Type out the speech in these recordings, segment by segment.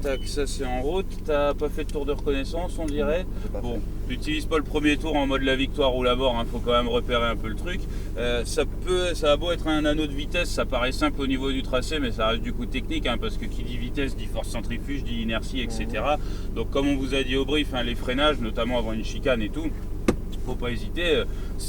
Tac, ça c'est en route. T'as pas fait de tour de reconnaissance, on dirait. Bon, n'utilise pas le premier tour en mode la victoire ou la mort, hein, faut quand même repérer un peu le truc. Ça a beau être un anneau de vitesse, ça paraît simple au niveau du tracé, mais ça reste du coup technique, hein, parce que qui dit vitesse dit force centrifuge, dit inertie, etc. Donc comme on vous a dit au brief, hein, les freinages, notamment avant une chicane et tout, faut pas hésiter,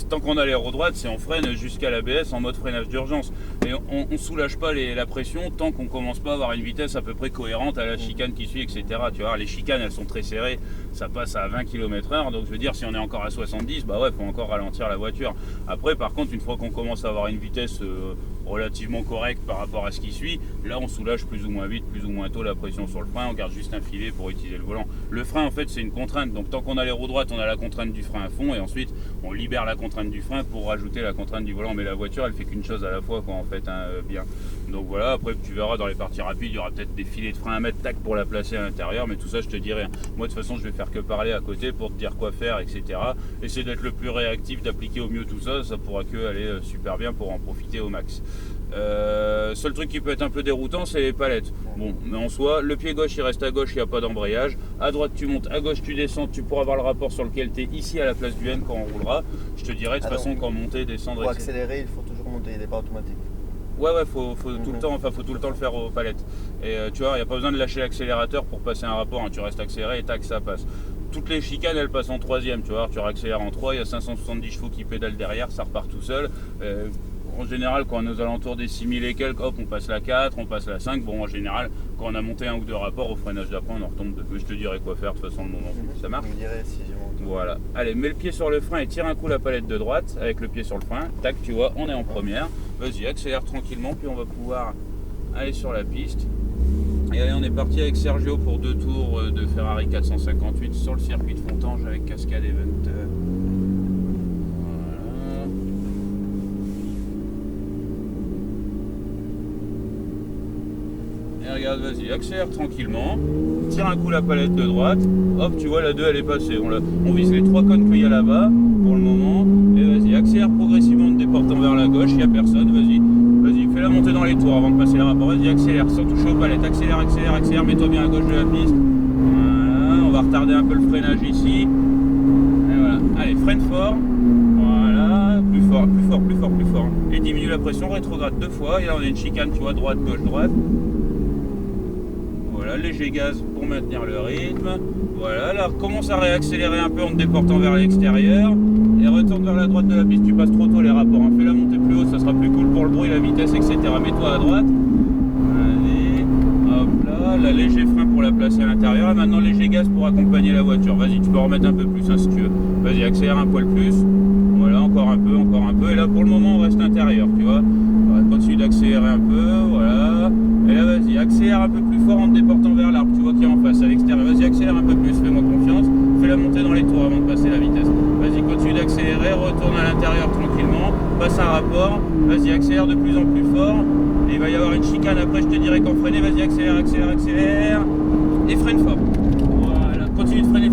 tant qu'on a l'air droite, c'est on freine jusqu'à l'ABS en mode freinage d'urgence. Et on soulage pas la pression tant qu'on commence pas à avoir une vitesse à peu près cohérente à la chicane qui suit, etc. Tu vois, les chicanes elles sont très serrées, ça passe à 20 km/h, donc je veux dire si on est encore à 70, bah ouais, faut encore ralentir la voiture. Après par contre, une fois qu'on commence à avoir une vitesse relativement correcte par rapport à ce qui suit, là on soulage plus ou moins vite, plus ou moins tôt la pression sur le frein, on garde juste un filet pour utiliser le volant. Le frein en fait c'est une contrainte, donc tant qu'on a les roues droites, on a la contrainte du frein à fond, et ensuite on libère la contrainte du frein pour rajouter la contrainte du volant. Mais la voiture elle fait qu'une chose à la fois quoi en fait, hein, bien. Donc voilà, après tu verras dans les parties rapides, il y aura peut-être des filets de frein à mettre, tac, pour la placer à l'intérieur, mais tout ça je te dirai. Moi de toute façon je vais faire que parler à côté pour te dire quoi faire, etc. Essayer d'être le plus réactif, d'appliquer au mieux tout ça, ça pourra que aller super bien pour en profiter au max. Seul truc qui peut être un peu déroutant, c'est les palettes. Bon, mais en soi, le pied gauche il reste à gauche, il n'y a pas d'embrayage. À droite tu montes, à gauche tu descends, tu pourras avoir le rapport sur lequel tu es ici à la place du N quand on roulera. Je te dirai de toute façon quand monter, descendre. Pour accélérer, il faut toujours monter, il n'est pas automatique. Ouais, faut tout le temps, enfin faut tout le temps le faire aux palettes. Et tu vois, il n'y a pas besoin de lâcher l'accélérateur pour passer un rapport, hein. Tu restes accéléré et tac, ça passe. Toutes les chicanes elles passent en troisième, tu vois, tu réaccélères en 3, il y a 570 chevaux qui pédalent derrière, ça repart tout seul. En général, quand on est aux alentours des 6000 et quelques, hop, on passe la 4, on passe la 5. Bon, en général, quand on a monté un ou deux rapports au freinage d'après, on en retombe de. Mais je te dirai quoi faire de toute façon le moment. Ça marche? Je me dirai si je monte. Voilà. Allez, mets le pied sur le frein et tire un coup la palette de droite avec le pied sur le frein. Tac, tu vois, on est en première. Vas-y, accélère tranquillement, puis on va pouvoir aller sur la piste. Et allez, on est parti avec Sergio pour 2 tours de Ferrari 458 sur le circuit de Fontanges avec Cascade Event. Regarde, vas-y, accélère tranquillement, tire un coup la palette de droite, hop, tu vois la 2 elle est passée, on vise les 3 cônes qu'il y a là-bas pour le moment, et vas-y, accélère progressivement en te déportant vers la gauche, il n'y a personne, vas-y, fais la montée dans les tours avant de passer les rapports, vas-y, accélère, sans toucher aux palettes, accélère, mets-toi bien à gauche de la piste, voilà, on va retarder un peu le freinage ici, et voilà, allez, freine fort, voilà, plus fort, et diminue la pression, rétrograde 2 fois, et là on a une chicane, tu vois, droite, droite, voilà, léger gaz pour maintenir le rythme. Voilà, là commence à réaccélérer un peu en te déportant vers l'extérieur. Et retourne vers la droite de la piste, tu passes trop tôt les rapports. Hein. Fais la montée plus haut, ça sera plus cool pour le bruit, la vitesse, etc. Mets-toi à droite. Allez, hop là, la léger frein pour la placer à l'intérieur. Et maintenant léger gaz pour accompagner la voiture. Vas-y, tu peux en remettre un peu plus hein, si tu veux. Vas-y, accélère un poil plus. Voilà, encore un peu. Et là pour le moment on reste intérieur, tu vois. Voilà, continue d'accélérer un peu, voilà. Et là vas-y, accélère un peu plus fort en te déportant vers l'arbre, tu vois qui est en face, à l'extérieur. Vas-y, accélère un peu plus, fais-moi confiance. Fais la montée dans les tours avant de passer la vitesse. Vas-y, continue d'accélérer, retourne à l'intérieur tranquillement, passe un rapport. Vas-y, accélère de plus en plus fort. Et il va y avoir une chicane après, je te dirai quand freiner. Vas-y, accélère. Et freine fort. Voilà, continue de freiner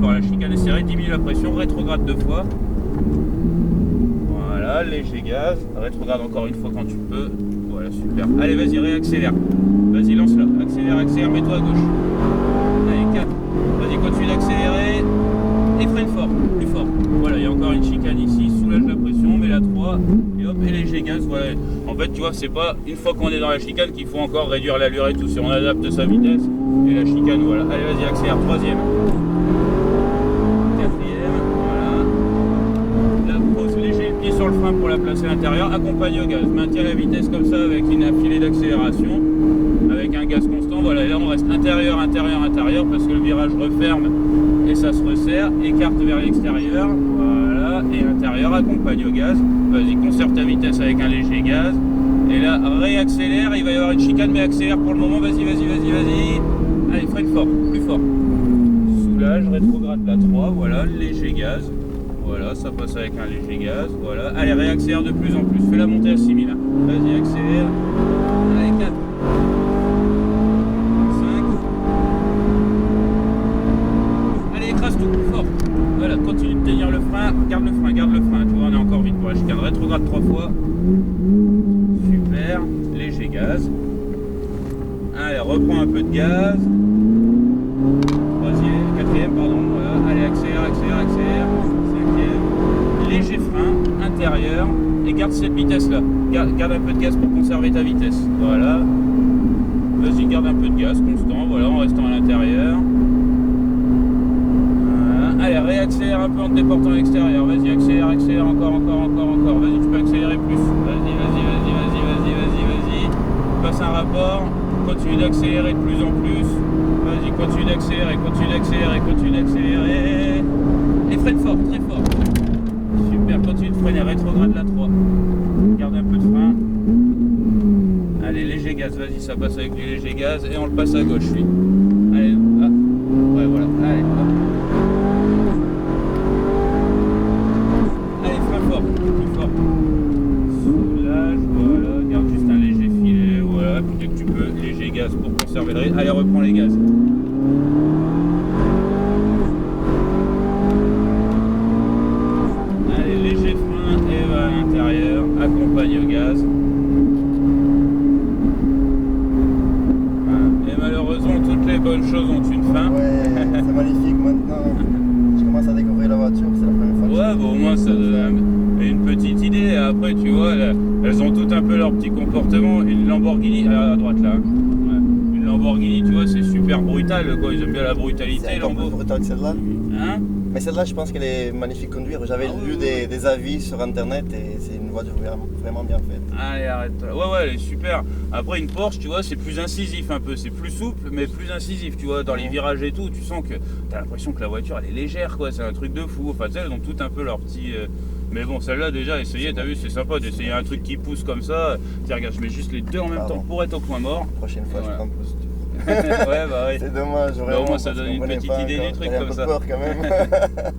fort. La chicane est serrée, diminue la pression, rétrograde 2 fois. Voilà, léger gaz, rétrograde encore une fois quand tu peux. Voilà, super. Allez, vas-y, réaccélère. Vas-y, lance-la. Accélère, mets-toi à gauche. Allez, 4. Vas-y, continue d'accélérer. Et freine fort, plus fort. Voilà, il y a encore une chicane ici. Soulage la pression, mets la 3. Et hop, et léger gaz. Voilà. En fait, tu vois, c'est pas une fois qu'on est dans la chicane qu'il faut encore réduire l'allure et tout. Si on adapte sa vitesse et la chicane, voilà. Allez, vas-y, accélère. 3e. Sur le frein pour la placer à l'intérieur, accompagne au gaz, maintient la vitesse comme ça avec une filet d'accélération, avec un gaz constant, voilà, et là on reste intérieur parce que le virage referme et ça se resserre, écarte vers l'extérieur, voilà, et intérieur, accompagne au gaz, vas-y, conserve ta vitesse avec un léger gaz, et là réaccélère, il va y avoir une chicane mais accélère pour le moment, vas-y, allez, freine fort, plus fort, soulage, rétrograde la 3, voilà, léger gaz. Voilà, ça passe avec un léger gaz, voilà. Allez, réaccélère de plus en plus, fais la montée à 6000. Hein. Vas-y, accélère. Allez, 4. 5. Allez, écrase tout, fort. Voilà, continue de tenir le frein, garde le frein. Tu vois, on est encore vite pour la chicane. Rétrograde 3 fois. Super, léger gaz. Allez, reprends un peu de gaz. Troisième, quatrième, pardon. Voilà. Allez, accélère, accélère, accélère. Cinquième. Léger frein intérieur. Et garde cette vitesse-là. Garde un peu de gaz pour conserver ta vitesse. Voilà. Vas-y, garde un peu de gaz constant. Voilà, en restant à l'intérieur. Voilà. Allez, réaccélère un peu en te déportant à l'extérieur. Vas-y, accélère, accélère encore, encore, encore, encore. Vas-y, tu peux accélérer plus. Vas-y, vas-y, vas-y, vas-y, vas-y, vas-y, vas-y. Passe un rapport. Continue d'accélérer de plus en plus. Vas-y, continue d'accélérer, continue d'accélérer, continue d'accélérer. Et freine fort, très fort. Super, continue de freiner, rétrograde la 3. Garde un peu de frein. Allez, léger gaz, vas-y, ça passe avec du léger gaz et on le passe à gauche, lui. Allez, ah. Ouais, voilà, allez, hop. Allez, frein fort, plus fort. Soulage, voilà, garde juste un léger filet, voilà, puis dès que tu peux, léger gaz pour conserver le rythme. Allez, reprends les gaz. Allez, léger frein et va à l'intérieur, accompagne au gaz. Et malheureusement, toutes les bonnes choses ont une fin. Ouais, c'est magnifique maintenant. Je commence à découvrir la voiture, c'est la première fois que Ouais, bon, au moins ça donne une petite idée. Et après, tu vois, elles ont toutes un peu leur petit comportement. Une Lamborghini, à droite là. Ouais. Une Lamborghini, tu vois, c'est super brutal, quoi. Ils aiment bien la brutalité, c'est encore plus Lambo. brutal que celle-là. Hein? Mais celle-là, je pense qu'elle est magnifique à conduire. J'avais lu des avis sur internet et c'est une voiture vraiment bien faite. Allez, arrête. Ouais, ouais, elle est super. Après, une Porsche, tu vois, c'est plus incisif un peu. C'est plus souple, mais plus incisif, tu vois. Dans les virages et tout, tu sens que t'as l'impression que la voiture, elle est légère, quoi. C'est un truc de fou. Enfin, tu sais, elles ont toutes un peu leur petit. Mais bon, celle-là, déjà, essayer, t'as vu, c'est sympa d'essayer un truc qui pousse comme ça. Tiens, regarde, je mets juste les deux en même temps pour être au point mort. Prochaine fois, Voilà. je prends plus. Ouais, bah ouais. C'est dommage, Mais vraiment. au moins, ça parce donne qu'on une connaît petite pas idée encore. du truc J'avais comme un peu ça. peur quand même.